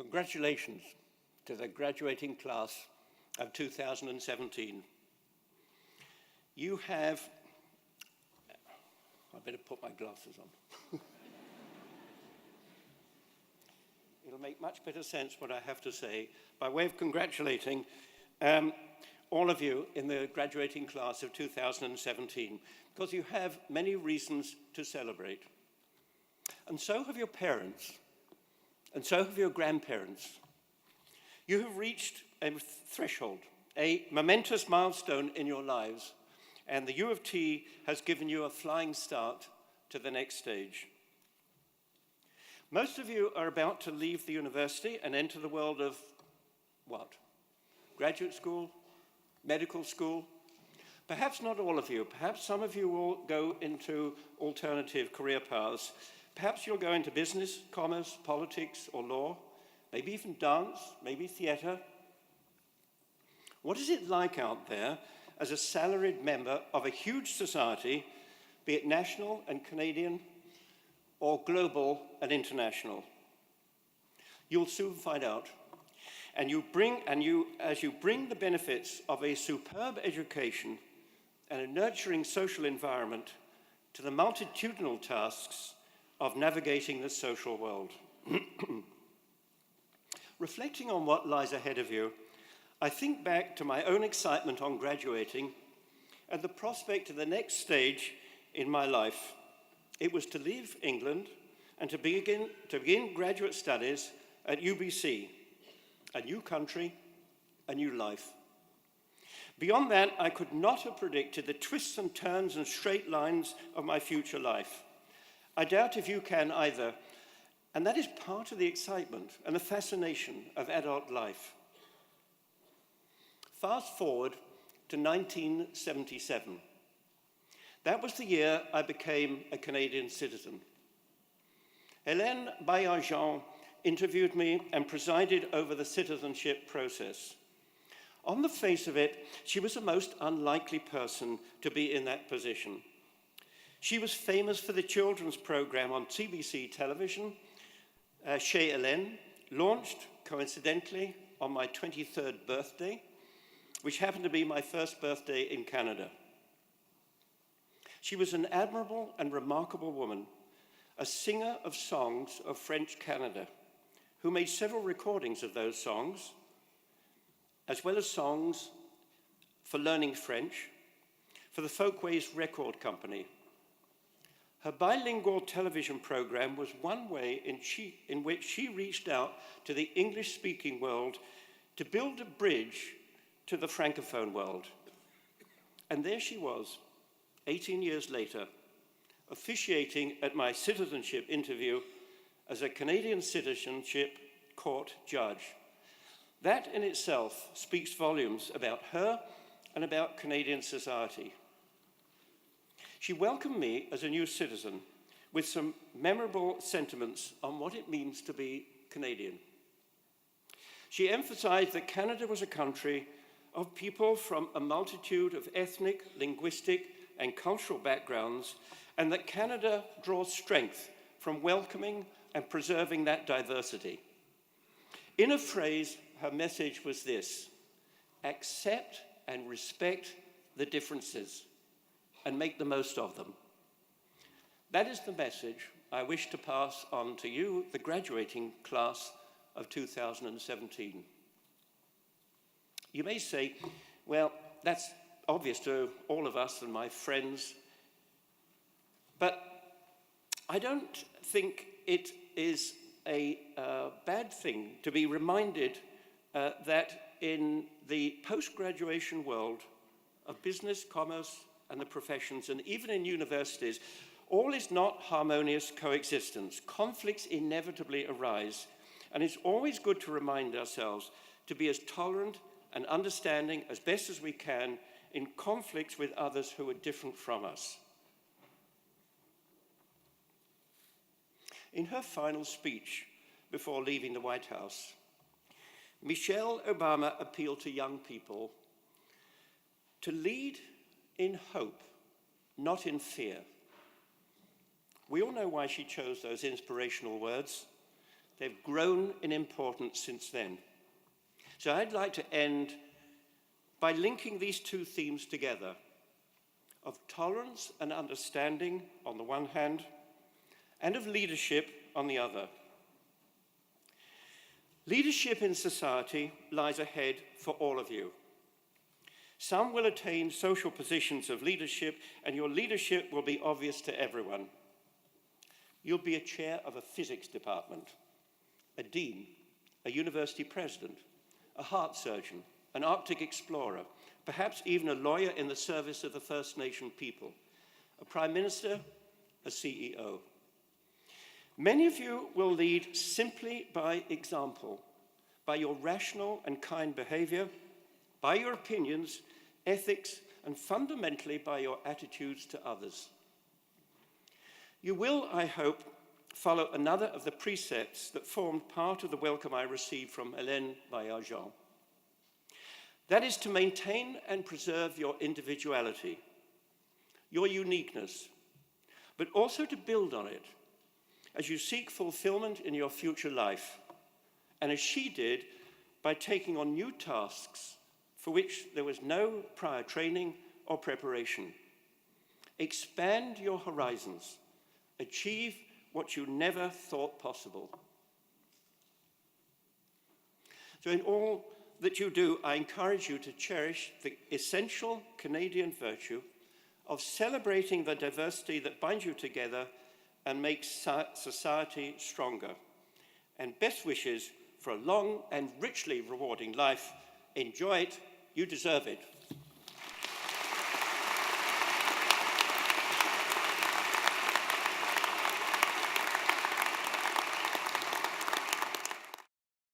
Congratulations to the graduating class of 2017. You have, I better put my glasses on. It'll make much better sense what I have to say by way of congratulating all of you in the graduating class of 2017, because you have many reasons to celebrate. And so have your parents, and so have your grandparents. You have reached a threshold, a momentous milestone in your lives, and the U of T has given you a flying start to the next stage. Most of you are about to leave the university and enter the world of what? Graduate school? Medical school? Perhaps not all of you. Perhaps some of you will go into alternative career paths. Perhaps you'll go into business, commerce, politics, or law, maybe even dance, maybe theater. What is it like out there as a salaried member of a huge society, be it national and Canadian, or global and international? You'll soon find out. And as you bring the benefits of a superb education and a nurturing social environment to the multitudinal tasks of navigating the social world. Reflecting on what lies ahead of you, I think back to my own excitement on graduating and the prospect of the next stage in my life. It was to leave England and to begin graduate studies at UBC, a new country, a new life. Beyond that, I could not have predicted the twists and turns and straight lines of my future life. I doubt if you can either, and that is part of the excitement and the fascination of adult life. Fast forward to 1977. That was the year I became a Canadian citizen. Hélène Baillargeon interviewed me and presided over the citizenship process. On the face of it, she was the most unlikely person to be in that position. She was famous for the children's program on CBC television, Chez Hélène, launched coincidentally on my 23rd birthday, which happened to be my first birthday in Canada. She was an admirable and remarkable woman, a singer of songs of French Canada, who made several recordings of those songs, as well as songs for learning French for the Folkways Record Company. Her bilingual television program was one way in which she reached out to the English-speaking world to build a bridge to the Francophone world. And there she was, 18 years later, officiating at my citizenship interview as a Canadian citizenship court judge. That in itself speaks volumes about her and about Canadian society. She welcomed me as a new citizen with some memorable sentiments on what it means to be Canadian. She emphasized that Canada was a country of people from a multitude of ethnic, linguistic, and cultural backgrounds, and that Canada draws strength from welcoming and preserving that diversity. In a phrase, her message was this: accept and respect the differences and make the most of them. That is the message I wish to pass on to you, the graduating class of 2017. You may say, well, that's obvious to all of us and my friends, but I don't think it is a bad thing to be reminded that in the post-graduation world of business, commerce, and the professions, and even in universities, all is not harmonious coexistence. Conflicts inevitably arise, and it's always good to remind ourselves to be as tolerant and understanding as best as we can in conflicts with others who are different from us. In her final speech before leaving the White House, Michelle Obama appealed to young people to lead in hope, not in fear. We all know why she chose those inspirational words. They've grown in importance since then. So I'd like to end by linking these two themes together, of tolerance and understanding on the one hand, and of leadership on the other. Leadership in society lies ahead for all of you. Some will attain social positions of leadership, and your leadership will be obvious to everyone. You'll be a chair of a physics department, a dean, a university president, a heart surgeon, an Arctic explorer, perhaps even a lawyer in the service of the First Nation people, a prime minister, a CEO. Many of you will lead simply by example, by your rational and kind behavior, by your opinions, ethics, and fundamentally by your attitudes to others. You will, I hope, follow another of the precepts that formed part of the welcome I received from Hélène Baillargeon. That is to maintain and preserve your individuality, your uniqueness, but also to build on it as you seek fulfillment in your future life, and as she did by taking on new tasks for which there was no prior training or preparation. Expand your horizons, achieve what you never thought possible. So in all that you do, I encourage you to cherish the essential Canadian virtue of celebrating the diversity that binds you together and makes society stronger. And best wishes for a long and richly rewarding life. Enjoy it, you deserve it.